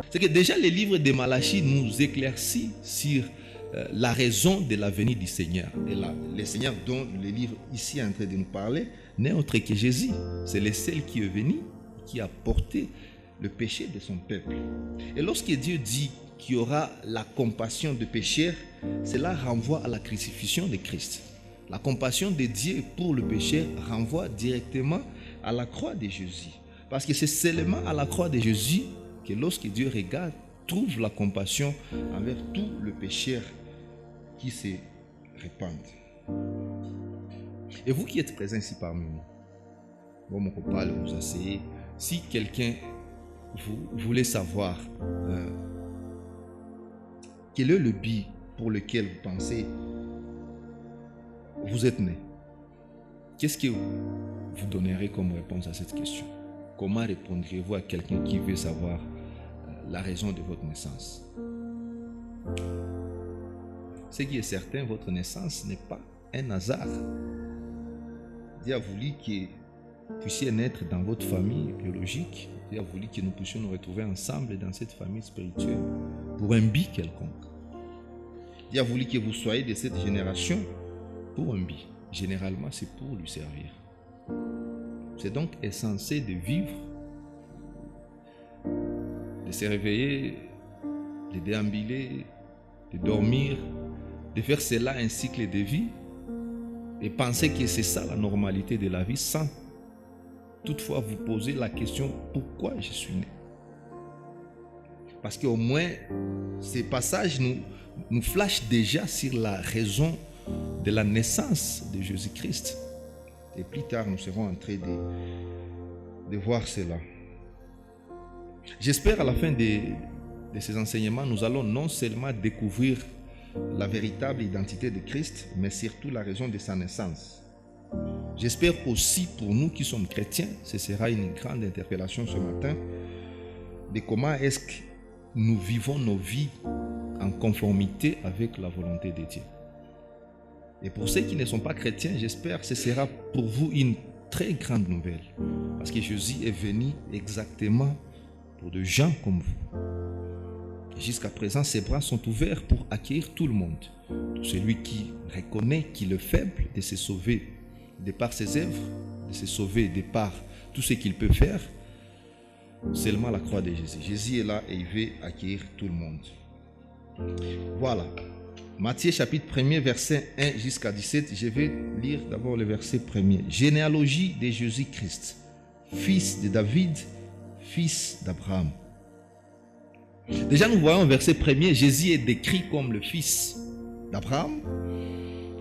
C'est que déjà les livres de Malachie nous éclaircissent sur la raison de la venue du Seigneur. Et là, le Seigneur dont le livre ici est en train de nous parler n'est autre que Jésus. C'est le seul qui est venu, qui a porté le péché de son peuple. Et lorsque Dieu dit qu'il y aura la compassion de pécheurs, cela renvoie à la crucifixion de Christ. La compassion de Dieu pour le péché renvoie directement à la croix de Jésus. Parce que c'est seulement à la croix de Jésus que lorsque Dieu regarde, trouve la compassion envers tout le pécheur qui se répandent. Et vous qui êtes présents ici parmi nous, bon, mon copain, vous asseyez. Si quelqu'un vous voulez savoir quel est le but pour lequel vous pensez vous êtes né, qu'est-ce que vous donnerez comme réponse à cette question? Comment répondrez-vous à quelqu'un qui veut savoir la raison de votre naissance? Ce qui est certain, votre naissance n'est pas un hasard. Dieu a voulu que vous puissiez naître dans votre famille biologique. Dieu a voulu que nous puissions nous retrouver ensemble dans cette famille spirituelle pour un but quelconque. Dieu a voulu que vous soyez de cette génération pour un but. Généralement, c'est pour lui servir. C'est donc essentiel de vivre, de se réveiller, de déambuler, de dormir, de faire cela un cycle de vie et penser que c'est ça la normalité de la vie sans toutefois vous poser la question pourquoi je suis né. Parce qu'au moins ces passages nous flashent déjà sur la raison de la naissance de Jésus-Christ. Et plus tard, nous serons en train de voir cela. J'espère à la fin de ces enseignements, nous allons non seulement découvrir la véritable identité de Christ, mais surtout la raison de sa naissance. J'espère aussi pour nous qui sommes chrétiens, ce sera une grande interpellation ce matin, de comment est-ce que nous vivons nos vies en conformité avec la volonté de Dieu. Et pour ceux qui ne sont pas chrétiens, j'espère que ce sera pour vous une très grande nouvelle. Parce que Jésus est venu exactement pour des gens comme vous. Et jusqu'à présent, ses bras sont ouverts pour accueillir tout le monde. Tout celui qui reconnaît qu'il est faible, de se sauver de par ses œuvres, de se sauver de par tout ce qu'il peut faire, seulement la croix de Jésus. Jésus est là et il veut accueillir tout le monde. Voilà. Matthieu chapitre 1er, verset 1 jusqu'à 17. Je vais lire d'abord le verset 1er. Généalogie de Jésus-Christ, fils de David, fils d'Abraham. Déjà nous voyons au verset 1er, Jésus est décrit comme le fils d'Abraham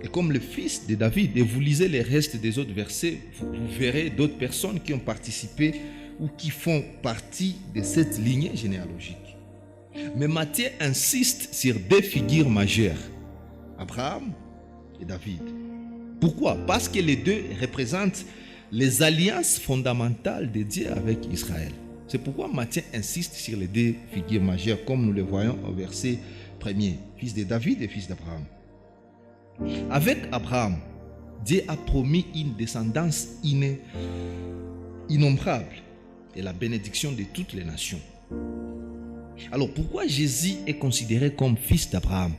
et comme le fils de David. Et vous lisez les restes des autres versets, vous verrez d'autres personnes qui ont participé ou qui font partie de cette lignée généalogique. Mais Matthieu insiste sur deux figures majeures, Abraham et David. Pourquoi? Parce que les deux représentent les alliances fondamentales de Dieu avec Israël. C'est pourquoi Matthieu insiste sur les deux figures majeures, comme nous le voyons au verset 1er, fils de David et fils d'Abraham. Avec Abraham, Dieu a promis une descendance innombrable et la bénédiction de toutes les nations. Alors pourquoi Jésus est considéré comme fils d'Abraham?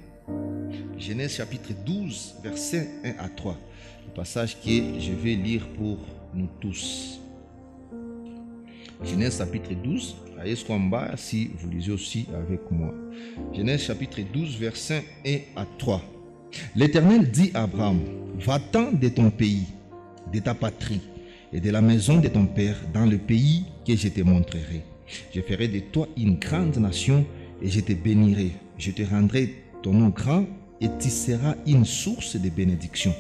Genèse chapitre 12, versets 1 à 3. Le passage que je vais lire pour nous tous. Genèse chapitre 12, allez en bas si vous lisez aussi avec moi. Genèse chapitre 12, versets 1 à 3. L'Éternel dit à Abraham, va-t'en de ton pays, de ta patrie et de la maison de ton père dans le pays que je te montrerai. Je ferai de toi une grande nation et je te bénirai. Je te rendrai ton nom grand et tu seras une source de bénédiction.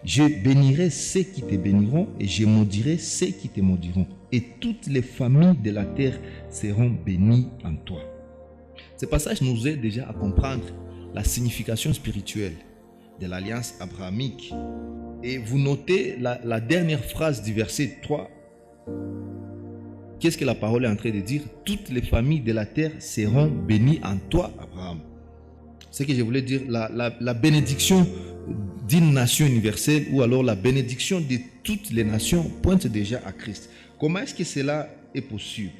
Je bénirai ceux qui te béniront et je maudirai ceux qui te maudiront. Et toutes les familles de la terre seront bénies en toi. Ce passage nous aide déjà à comprendre la signification spirituelle de l'alliance abrahamique. Et vous notez la dernière phrase du verset 3. Qu'est-ce que la parole est en train de dire? Toutes les familles de la terre seront bénies en toi, Abraham. C'est ce que je voulais dire, la bénédiction d'une nation universelle ou alors la bénédiction de toutes les nations pointe déjà à Christ. Comment est-ce que cela est possible?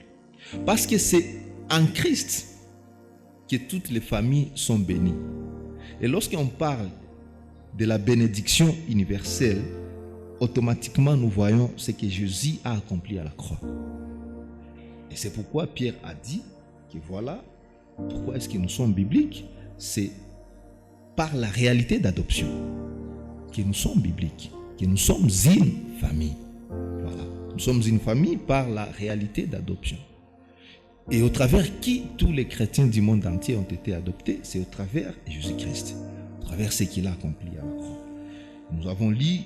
Parce que c'est en Christ que toutes les familles sont bénies. Et lorsqu'on parle de la bénédiction universelle, automatiquement nous voyons ce que Jésus a accompli à la croix. Et c'est pourquoi Pierre a dit que voilà, pourquoi est-ce que nous sommes bibliques? C'est par la réalité d'adoption que nous sommes bibliques, que nous sommes une famille. Voilà. Nous sommes une famille par la réalité d'adoption. Et au travers qui tous les chrétiens du monde entier ont été adoptés, c'est au travers de Jésus-Christ, au travers ce qu'il a accompli à la croix. Nous avons lu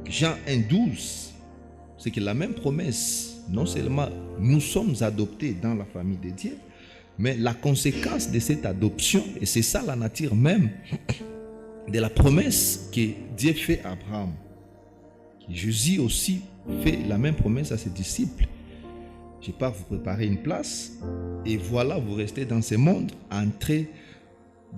Jean 1,12, c'est que la même promesse, non seulement nous sommes adoptés dans la famille de Dieu, mais la conséquence de cette adoption, et c'est ça la nature même de la promesse que Dieu fait à Abraham. Jésus aussi fait la même promesse à ses disciples. Je pars vous préparer une place et voilà, vous restez dans ce monde en train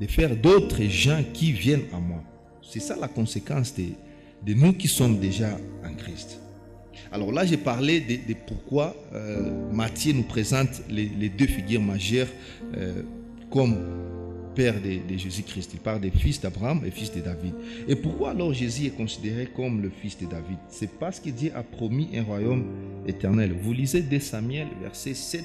de faire d'autres gens qui viennent à moi. C'est ça la conséquence de nous qui sommes déjà en Christ. Alors là, j'ai parlé de pourquoi Matthieu nous présente les deux figures majeures comme père de Jésus-Christ. Il parle des fils d'Abraham et fils de David. Et pourquoi alors Jésus est considéré comme le fils de David? C'est parce que Dieu a promis un royaume éternel. Vous lisez 2 Samuel, verset 7,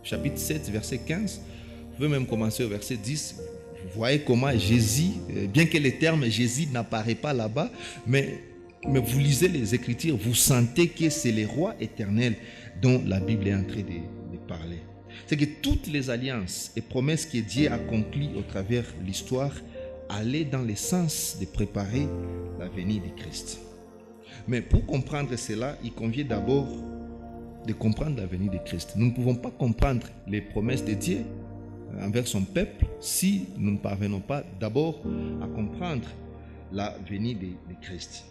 chapitre 7, verset 15. Vous pouvez même commencer au verset 10. Vous voyez comment Jésus, bien que le terme Jésus n'apparaît pas là-bas, mais vous lisez les Écritures, vous sentez que c'est le roi éternel dont la Bible est en train de parler. C'est que toutes les alliances et promesses que Dieu a accomplies au travers de l'histoire allaient dans le sens de préparer la venue de Christ. Mais pour comprendre cela, il convient d'abord de comprendre la venue de Christ. Nous ne pouvons pas comprendre les promesses de Dieu envers son peuple si nous ne parvenons pas d'abord à comprendre la venue de Christ.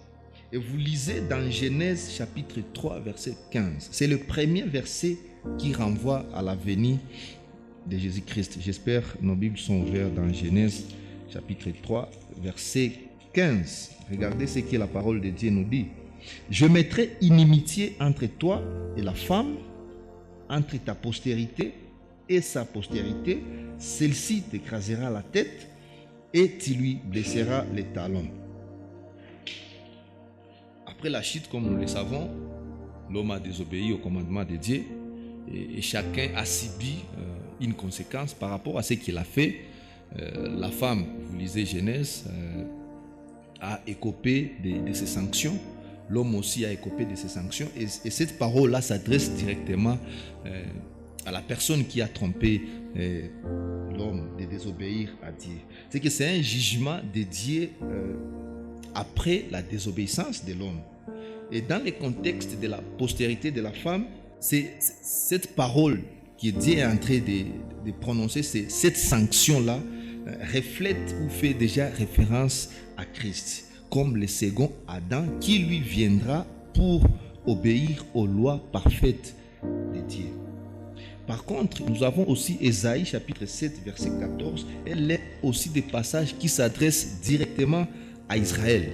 Et vous lisez dans Genèse chapitre 3, verset 15. C'est le premier verset qui renvoie à la venue de Jésus-Christ. J'espère que nos Bibles sont ouvertes dans Genèse chapitre 3, verset 15. Regardez ce que la parole de Dieu nous dit. « Je mettrai inimitié entre toi et la femme, entre ta postérité et sa postérité. Celle-ci t'écrasera la tête et tu lui blesseras les talons. » Après la chute, comme nous le savons, l'homme a désobéi au commandement de Dieu et chacun a subi une conséquence par rapport à ce qu'il a fait. La femme, vous lisez Genèse, a écopé de ses sanctions. L'homme aussi a écopé de ses sanctions. Et cette parole-là s'adresse directement à la personne qui a trompé l'homme de désobéir à Dieu. C'est que c'est un jugement de Dieu après la désobéissance de l'homme. Et dans le contexte de la postérité de la femme, c'est cette parole que Dieu est en train de prononcer, cette sanction-là reflète ou fait déjà référence à Christ, comme le second Adam qui lui viendra pour obéir aux lois parfaites de Dieu. Par contre, nous avons aussi Ésaïe chapitre 7, verset 14. Elle est aussi des passages qui s'adressent directement à Israël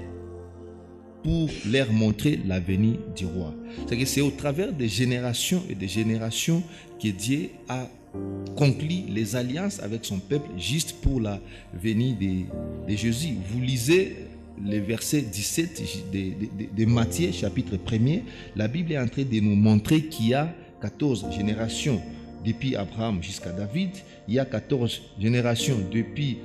pour leur montrer la venue du roi. C'est au travers des générations et des générations que Dieu a conclu les alliances avec son peuple juste pour la venue de Jésus. Vous lisez le verset 17 de Matthieu chapitre 1er. La Bible est en train de nous montrer qu'il y a 14 générations depuis Abraham jusqu'à David. Il y a 14 générations depuis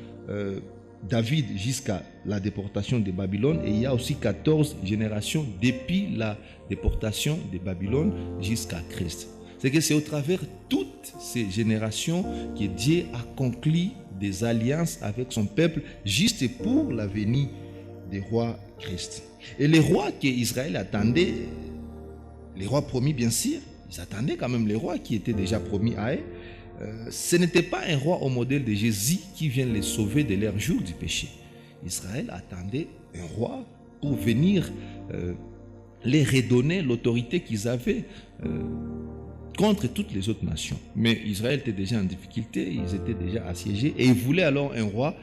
David jusqu'à la déportation de Babylone, et il y a aussi 14 générations depuis la déportation de Babylone jusqu'à Christ. C'est que c'est au travers de toutes ces générations que Dieu a conclu des alliances avec son peuple juste pour la venue du roi Christ. Et les rois qu'Israël attendait, les rois promis bien sûr, ils attendaient quand même les rois qui étaient déjà promis à eux. Ce n'était pas un roi au modèle de Jésus qui vient les sauver de leur jour du péché. Israël attendait un roi pour venir les redonner l'autorité qu'ils avaient contre toutes les autres nations. Mais Israël était déjà en difficulté, ils étaient déjà assiégés et ils voulaient alors un roi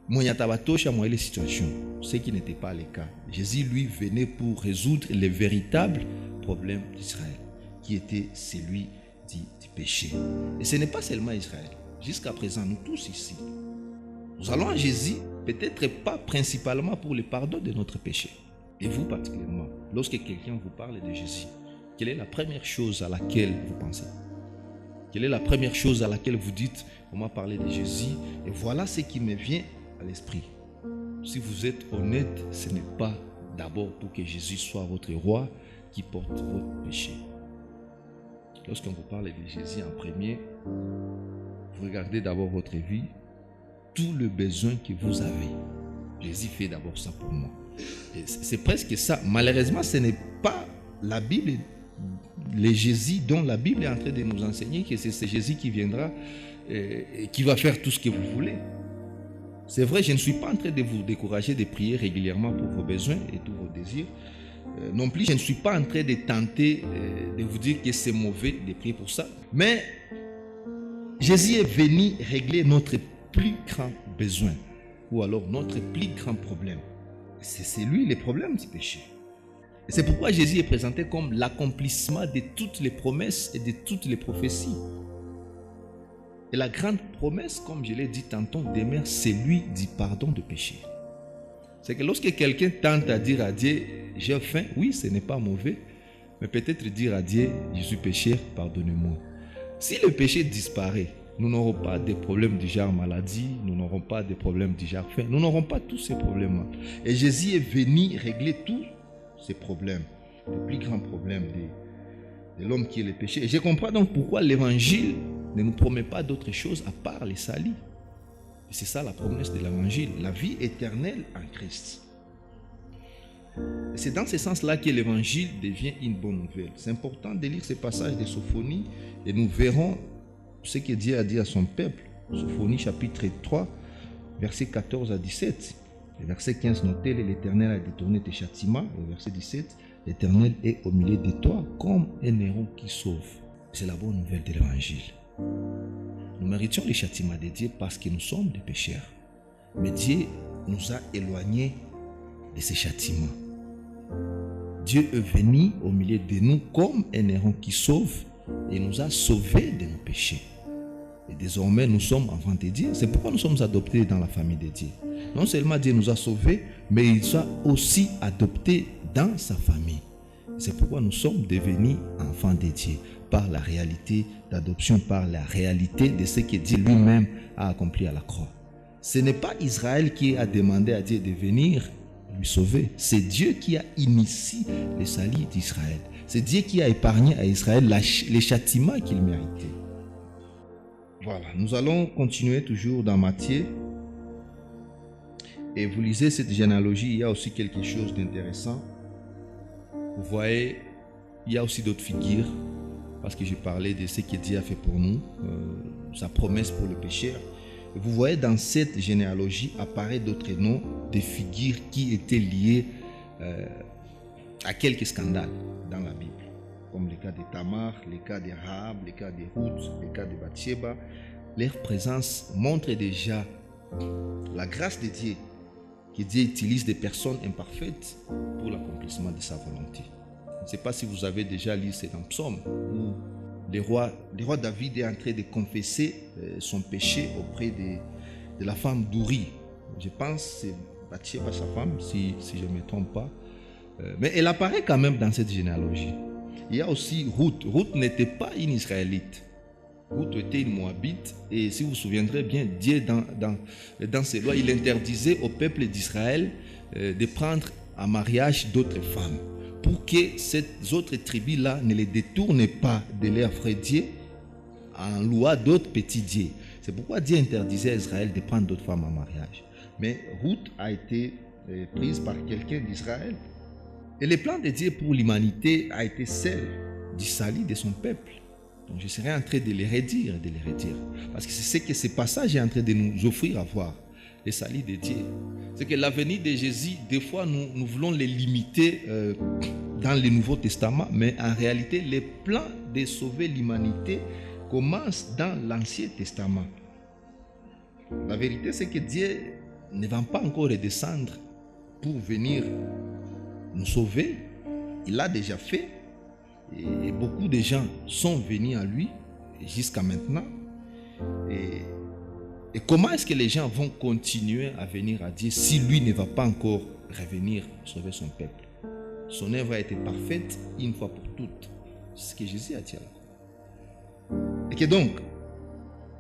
moyatabatosha moyen les situations, ce qui n'était pas le cas. Jésus lui venait pour résoudre les véritables problèmes d'Israël, qui était celui du péché. Et ce n'est pas seulement Israël. Jusqu'à présent, nous tous ici, nous allons à Jésus, peut-être pas principalement pour le pardon de notre péché. Et vous particulièrement, lorsque quelqu'un vous parle de Jésus, quelle est la première chose à laquelle vous pensez? Quelle est la première chose à laquelle vous dites, on m'a parlé de Jésus, et voilà ce qui me vient à l'esprit. Si vous êtes honnête, ce n'est pas d'abord pour que Jésus soit votre roi qui porte votre péché. Lorsqu'on vous parle de Jésus en premier, vous regardez d'abord votre vie, tout le besoin que vous avez. Jésus fait d'abord ça pour moi. Et c'est presque ça. Malheureusement, ce n'est pas la Bible, le Jésus dont la Bible est en train de nous enseigner que c'est Jésus qui viendra et qui va faire tout ce que vous voulez. C'est vrai, je ne suis pas en train de vous décourager de prier régulièrement pour vos besoins et tous vos désirs. Non plus, je ne suis pas en train de tenter de vous dire que c'est mauvais de prier pour ça. Mais Jésus est venu régler notre plus grand besoin ou alors notre plus grand problème. C'est lui le problème du péché. Et c'est pourquoi Jésus est présenté comme l'accomplissement de toutes les promesses et de toutes les prophéties. Et la grande promesse, comme je l'ai dit tantôt, demeure celui du pardon de péché. C'est que lorsque quelqu'un tente à dire à Dieu, j'ai faim, oui, ce n'est pas mauvais, mais peut-être dire à Dieu, je suis pécheur, pardonnez-moi. Si le péché disparaît, nous n'aurons pas de problèmes du genre maladie, nous n'aurons pas de problèmes du genre faim, nous n'aurons pas tous ces problèmes-là. Et Jésus est venu régler tous ces problèmes, le plus grand problème de l'homme qui est le péché. Et je comprends donc pourquoi l'évangile ne nous promet pas d'autre chose à part les salis. Et c'est ça la promesse de l'évangile, la vie éternelle en Christ. Et c'est dans ce sens-là que l'évangile devient une bonne nouvelle. C'est important de lire ces passages de Sophonie et nous verrons ce que Dieu a dit à son peuple. Sophonie chapitre 3, versets 14 à 17. Le verset 15, notez, l'Éternel a détourné tes châtiments. Le verset 17, l'Éternel est au milieu de toi comme un héros qui sauve. C'est la bonne nouvelle de l'évangile. Nous méritions les châtiments de Dieu parce que nous sommes des pécheurs. Mais Dieu nous a éloignés de ces châtiments. Dieu est venu au milieu de nous comme un héros qui sauve et nous a sauvés de nos péchés. Et désormais, nous sommes enfants de Dieu. C'est pourquoi nous sommes adoptés dans la famille de Dieu. Non seulement Dieu nous a sauvés, mais il nous a aussi adoptés dans sa famille. C'est pourquoi nous sommes devenus enfants de Dieu par la réalité d'adoption, par la réalité de ce que Dieu lui-même a accompli à la croix. Ce n'est pas Israël qui a demandé à Dieu de venir lui sauver. C'est Dieu qui a initié le salut d'Israël. C'est Dieu qui a épargné à Israël les châtiments qu'il méritait. Voilà, nous allons continuer toujours dans Matthieu. Et vous lisez cette généalogie, il y a aussi quelque chose d'intéressant. Vous voyez, il y a aussi d'autres figures, parce que je parlais de ce que Dieu a fait pour nous, sa promesse pour le pécheur. Vous voyez dans cette généalogie apparaître d'autres noms, des figures qui étaient liées à quelques scandales dans la Bible, comme le cas de Tamar, le cas de Rahab, le cas de Ruth, le cas de Bathsheba. Leur présence montre déjà la grâce de Dieu, que Dieu utilise des personnes imparfaites pour l'accomplissement de sa volonté. Je ne sais pas si vous avez déjà lu cet psaume où le roi David est en train de confesser son péché auprès de la femme d'Uri. Je pense que c'est Bathsheba, sa femme, si je ne me trompe pas. Mais elle apparaît quand même dans cette généalogie. Il y a aussi Ruth. Ruth n'était pas une Israélite. Ruth était une Moabite. Et si vous vous souviendrez bien, Dieu, dans ses lois, il interdisait au peuple d'Israël de prendre en mariage d'autres femmes, pour que ces autres tribus-là ne les détournent pas de leur vrai Dieu en louant d'autres petits dieux. C'est pourquoi Dieu interdisait à Israël de prendre d'autres femmes en mariage. Mais Ruth a été prise par quelqu'un d'Israël. Et le plan de Dieu pour l'humanité a été celle du salut de son peuple. Donc je serai en train de les redire, parce que c'est ce que ce passage est en train de nous offrir à voir, le salut de Dieu. C'est que l'avenir de Jésus, des fois nous voulons les limiter dans le Nouveau Testament, mais en réalité, le plan de sauver l'humanité commence dans l'Ancien Testament. La vérité, c'est que Dieu ne va pas encore redescendre pour venir nous sauver. Il l'a déjà fait. Et beaucoup de gens sont venus à lui, jusqu'à maintenant. Et comment est-ce que les gens vont continuer à venir à Dieu si lui ne va pas encore revenir sauver son peuple? Son œuvre a été parfaite une fois pour toutes. C'est ce que Jésus a dit là. Et que donc,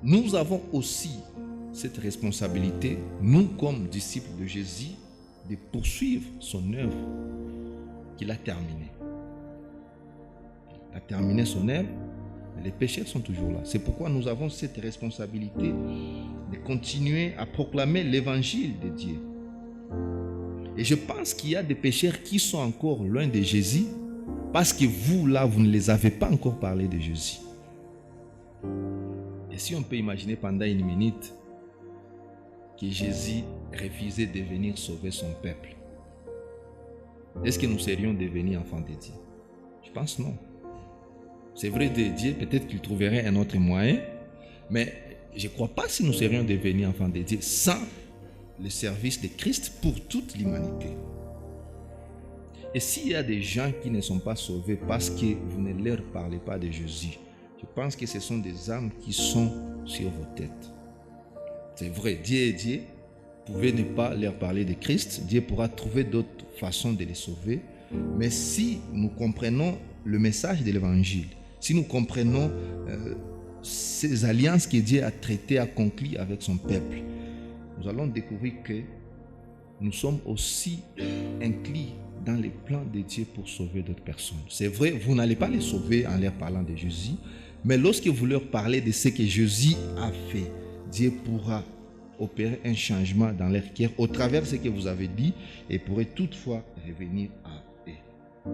nous avons aussi cette responsabilité, nous comme disciples de Jésus, de poursuivre son œuvre qu'il a terminée. Il a terminé son œuvre, mais les pécheurs sont toujours là. C'est pourquoi nous avons cette responsabilité de continuer à proclamer l'évangile de Dieu. Et je pense qu'il y a des pécheurs qui sont encore loin de Jésus parce que vous, là, vous ne les avez pas encore parlé de Jésus. Et si on peut imaginer pendant une minute que Jésus refusait de venir sauver son peuple, est-ce que nous serions devenus enfants de Dieu? Je pense non. C'est vrai de Dieu, peut-être qu'il trouverait un autre moyen, mais je ne crois pas si nous serions devenus enfants de Dieu sans le service de Christ pour toute l'humanité. Et s'il y a des gens qui ne sont pas sauvés parce que vous ne leur parlez pas de Jésus, je pense que ce sont des âmes qui sont sur vos têtes. C'est vrai, Dieu est Dieu. Vous pouvez ne pas leur parler de Christ. Dieu pourra trouver d'autres façons de les sauver. Mais si nous comprenons le message de l'évangile, si nous comprenons ces alliances que Dieu a traitées, a conclues avec son peuple, nous allons découvrir que nous sommes aussi inclus dans les plans de Dieu pour sauver d'autres personnes. C'est vrai, vous n'allez pas les sauver en leur parlant de Jésus, mais lorsque vous leur parlez de ce que Jésus a fait, Dieu pourra opérer un changement dans leur cœur au travers de ce que vous avez dit et pourrait toutefois revenir à eux.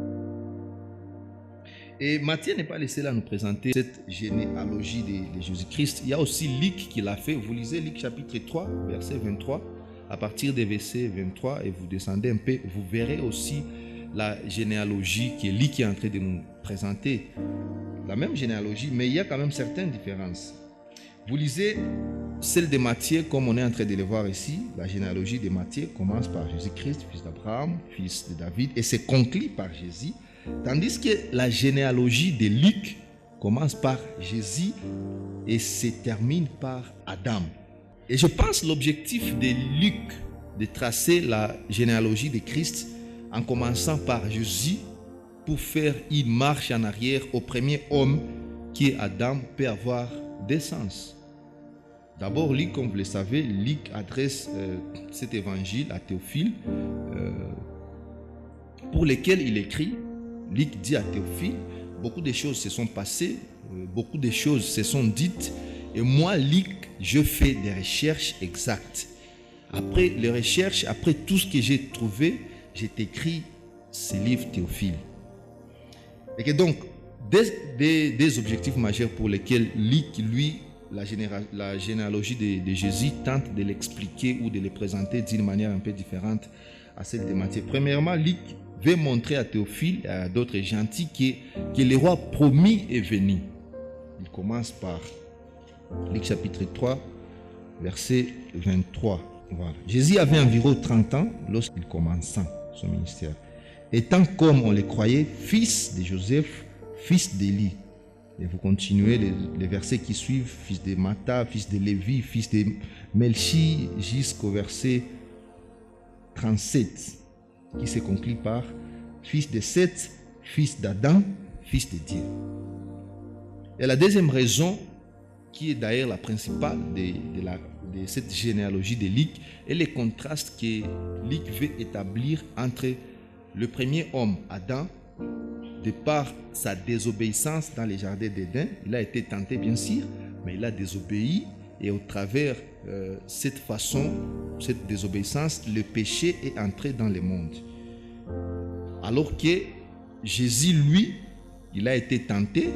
Et Matthieu n'est pas le seul à nous présenter cette généalogie de Jésus-Christ. Il y a aussi Luc qui l'a fait. Vous lisez Luc chapitre 3, verset 23. À partir des versets 23 et vous descendez un peu, vous verrez aussi la généalogie que Luc est en train de nous présenter. La même généalogie, mais il y a quand même certaines différences. Vous lisez celle de Matthieu, comme on est en train de le voir ici. La généalogie de Matthieu commence par Jésus-Christ, fils d'Abraham, fils de David, et se conclut par Jésus. Tandis que la généalogie de Luc commence par Jésus et se termine par Adam. Et je pense l'objectif de Luc de tracer la généalogie de Christ en commençant par Jésus pour faire une marche en arrière au premier homme qui est Adam peut avoir deux sens. D'abord, Luc, comme vous le savez, Luc adresse cet évangile à Théophile pour lequel il écrit. Luc dit à Théophile, beaucoup de choses se sont passées, beaucoup de choses se sont dites, et moi, Luc, je fais des recherches exactes. Après les recherches, après tout ce que j'ai trouvé, j'ai écrit ce livre Théophile. Et que donc, des objectifs majeurs pour lesquels Luc, lui, la généalogie de Jésus tente de l'expliquer ou de le présenter d'une manière un peu différente à celle de Matthieu. Premièrement, Luc veut montrer à Théophile et à d'autres gentils que le roi promis est venu. Il commence par Luc chapitre 3, verset 23. Voilà. Jésus avait environ 30 ans lorsqu'il commença son ministère. Étant comme on le croyait, fils de Joseph, fils d'Élie. Et vous continuez les versets qui suivent, fils de Mattha, fils de Lévi, fils de Melchi, jusqu'au verset 37, qui se conclut par fils de Seth, fils d'Adam, fils de Dieu. Et la deuxième raison, qui est d'ailleurs la principale de cette généalogie de Luc, est le contraste que Luc veut établir entre le premier homme, Adam, de par sa désobéissance dans les jardins d'Éden. Il a été tenté bien sûr, mais il a désobéi, et au travers cette façon, cette désobéissance, le péché est entré dans le monde. Alors que Jésus, lui, il a été tenté,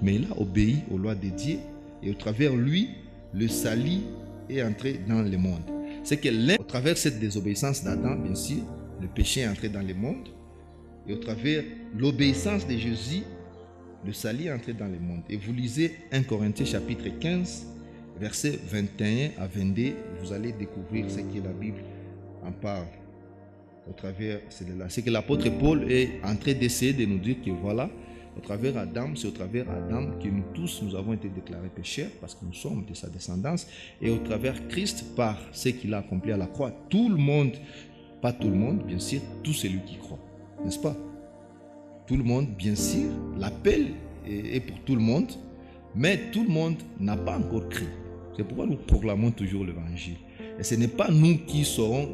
mais il a obéi aux lois de Dieu, et au travers lui, le salut est entré dans le monde. C'est que au travers de cette désobéissance d'Adam, bien sûr, le péché est entré dans le monde, et au travers l'obéissance de Jésus, le salut est entré dans le monde. Et vous lisez 1 Corinthiens chapitre 15, versets 21 à 22, vous allez découvrir ce que la Bible en parle. Au travers, c'est que l'apôtre Paul est en train d'essayer de nous dire que voilà, Au travers Adam, c'est au travers Adam que nous tous, nous avons été déclarés pécheurs parce que nous sommes de sa descendance. Et au travers Christ, par ce qu'il a accompli à la croix, tout le monde, pas tout le monde, bien sûr, tout celui qui croit. N'est-ce pas? Tout le monde, bien sûr, l'appel est pour tout le monde, mais tout le monde n'a pas encore cru. C'est pourquoi nous proclamons toujours l'évangile. Et ce n'est pas nous qui saurons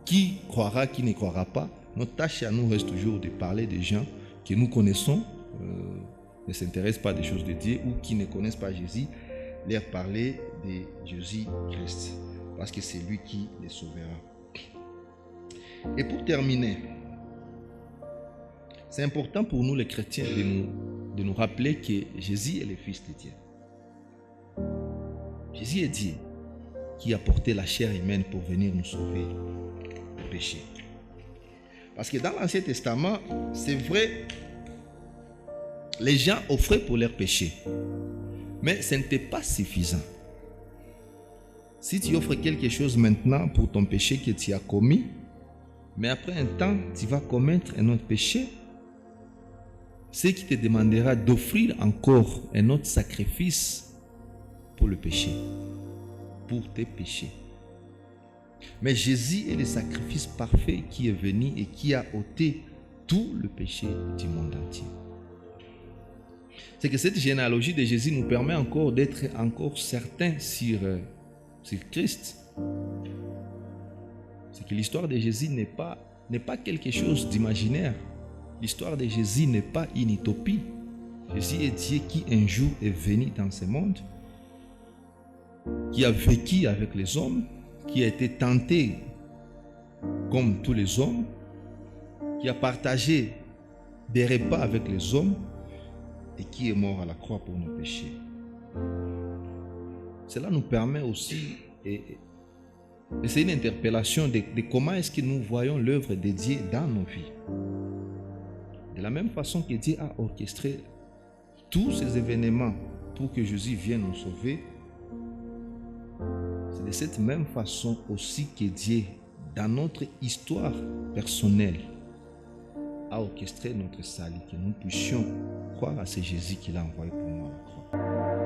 qui croira, qui ne croira pas. Notre tâche à nous reste toujours de parler des gens que nous connaissons, ne s'intéressent pas des choses de Dieu ou qui ne connaissent pas Jésus, leur parler de Jésus-Christ, parce que c'est lui qui les sauvera. Et pour terminer, c'est important pour nous les chrétiens de nous rappeler que Jésus est le Fils de Dieu. Jésus est Dieu qui a porté la chair humaine pour venir nous sauver du péché. Parce que dans l'Ancien Testament, c'est vrai, les gens offraient pour leurs péchés, mais ce n'était pas suffisant. Si tu offres quelque chose maintenant pour ton péché que tu as commis, mais après un temps, tu vas commettre un autre péché, ce qui te demandera d'offrir encore un autre sacrifice pour le péché, pour tes péchés. Mais Jésus est le sacrifice parfait qui est venu et qui a ôté tout le péché du monde entier. C'est que cette généalogie de Jésus nous permet encore d'être encore certains sur Christ. C'est que l'histoire de Jésus n'est pas quelque chose d'imaginaire. L'histoire de Jésus n'est pas une utopie. Jésus est Dieu qui un jour est venu dans ce monde, qui a vécu avec les hommes, qui a été tenté comme tous les hommes, qui a partagé des repas avec les hommes et qui est mort à la croix pour nos péchés. Cela nous permet aussi, et c'est une interpellation de comment est-ce que nous voyons l'œuvre de Dieu dans nos vies. De la même façon que Dieu a orchestré tous ces événements pour que Jésus vienne nous sauver, c'est de cette même façon aussi que Dieu, dans notre histoire personnelle, a orchestré notre salut, que nous puissions croire à ce Jésus qu'il a envoyé pour nous à la croix.